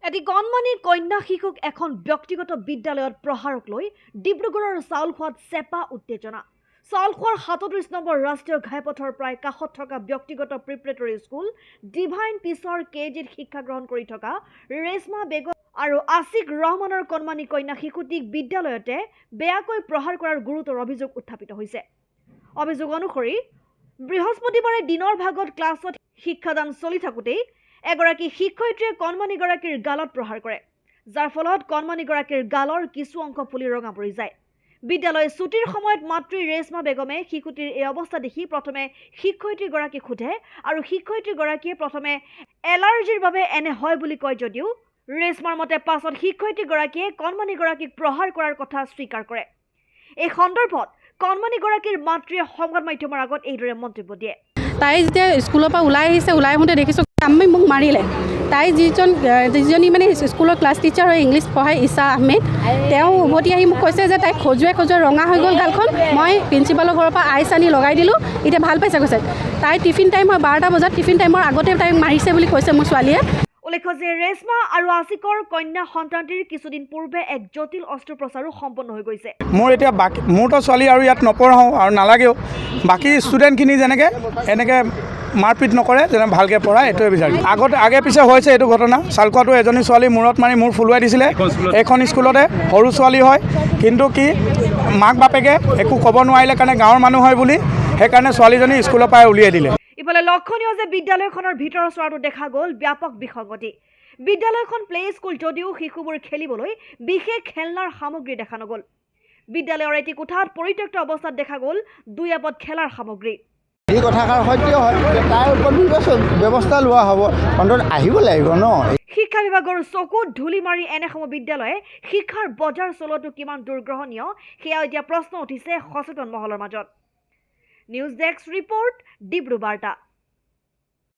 এটি কণমানি কন্যা শিশুক এখন ব্যক্তিগত বিদ্যালয়ত প্ৰহাৰক লৈ ডিব্ৰুগড়ৰ চাউলখোৱাত চেপা উত্তেজনা। চাউলখোৱাৰ 37 নম্বৰ ৰাষ্ট্ৰীয় ঘাইপথৰ প্ৰায় কাষত থকা ব্যক্তিগত প্ৰিপেৰেটৰী স্কুল ডিভাইন পিছৰ কেজিত শিক্ষা গ্ৰহণ কৰি থকা ৰেশমা বেগম আৰু আছিক ৰহমানৰ কণমানি কন্যা শিশুটিক বিদ্যালয়তে বেয়াকৈ প্ৰহাৰ কৰাৰ গুৰুতৰ অভিযোগ উত্থাপিত হৈছে। অভিযোগ অনুসৰি বৃহস্পতিবাৰে দিনৰ ভাগত ক্লাছত শিক্ষাদান চলি থাকোঁতেই এগৰাকী শিক্ষয়িত্ৰীয়ে কণমানিগৰাকীৰ গালত প্ৰহাৰ কৰে, যাৰ ফলত কণমানিগৰাকীৰ গালৰ কিছু অংশ ফুলি ৰঙা পৰি যায়। বিদ্যালয় ছুটিৰ সময়ত মাতৃ ৰেশমা বেগমে শিশুটিৰ এই অৱস্থা দেখি প্ৰথমে শিক্ষয়িত্ৰীগৰাকীক সোধে আৰু শিক্ষয়িত্ৰীগৰাকীয়ে প্ৰথমে এলাৰ্জিৰ বাবে এনে হয় বুলি কয় যদিও ৰেশমাৰ মতে পাছত শিক্ষয়িত্ৰীগৰাকীয়ে কণমানিগৰাকীক প্ৰহাৰ কৰাৰ কথা স্বীকাৰ কৰে। এই সন্দৰ্ভত কণমানিগৰাকীৰ মাতৃয়ে সংবাদ মাধ্যমৰ আগত এইদৰে মন্তব্য দিয়ে। তাই যেতিয়া স্কুলৰ পৰা ওলাই আহিছে, ওলাই আহোঁতে দেখিছোঁ আমি মোক মাৰিলে। তাই যিজনী মানে স্কুলৰ ক্লাছ টিচাৰ হয়, ইংলিছ পঢ়াই ঈশা আহমেদ, তেওঁ উভতি আহি মোক কৈছে যে তাই খজুৱাই ৰঙা হৈ গ'ল গালখন। মই প্ৰিন্সিপালৰ ঘৰৰ পৰা আইচ আনি লগাই দিলোঁ, এতিয়া ভাল পাইছে কৈছে। তাই টিফিন টাইম হয় 12টা বজাত, টিফিন টাইমৰ আগতে তাইক মাৰিছে বুলি কৈছে মোৰ ছোৱালীয়ে। উল্লেখ্য যে ৰেশমা আৰু আছিকৰ কন্যা সন্তানটিৰ কিছুদিন পূৰ্বে এক জটিল অস্ত্ৰোপচাৰো সম্পন্ন হৈ গৈছে। মোৰতো ছোৱালী আৰু ইয়াত নপঢ়াওঁ আৰু নালাগেও। বাকী ষ্টুডেণ্টখিনি যেনেকৈ এনেকৈ মাৰপিট নকৰে, যেনে ভালকৈ পঢ়ায়, এইটোৱে বিচাৰিছোঁ। আগে পিছে হৈছে এইটো ঘটনা। চাউলখোৱাটো এজনী ছোৱালী মূৰত মাৰি মূৰ ফুলুৱাই দিছিলে এইখন স্কুলতে, সৰু ছোৱালী হয়, কিন্তু কি মাক বাপেকে একো ক'ব নোৱাৰিলে কাৰণে গাঁৱৰ মানুহ হয় বুলি সেইকাৰণে ছোৱালীজনী স্কুলৰ পৰাই উলিয়াই দিলে। ইফালে লক্ষণীয় যে বিদ্যালয়খনৰ ভিতৰ চোৱাটো দেখা গ'ল ব্যাপক বিসংগতি। বিদ্যালয়খন প্লে স্কুল যদিও শিশুবোৰ খেলিবলৈ বিশেষ খেলনাৰ সামগ্ৰী দেখা নগ'ল। বিদ্যালয়ৰ এটি কোঠাত পৰিত্যক্ত অৱস্থাত দেখা গ'ল 2 এপদ খেলাৰ সামগ্ৰী। এই কথাষাৰ সত্য হয়, তাৰ ওপৰত ব্যৱস্থা লোৱা হ'ব, অন্তত আহিব লাগিব ন। শিক্ষা বিভাগৰ চকুত ধূলি মাৰি এনেসমূহ বিদ্যালয়ে শিক্ষাৰ বজাৰ চলোৱাটো কিমান দুৰ্গ্ৰহণীয় সেয়া এতিয়া প্ৰশ্ন উঠিছে সচেতন মহলৰ মাজত। নিউজ ডেস্ক ৰিপৰ্ট, ডিব্ৰু বাৰ্তা।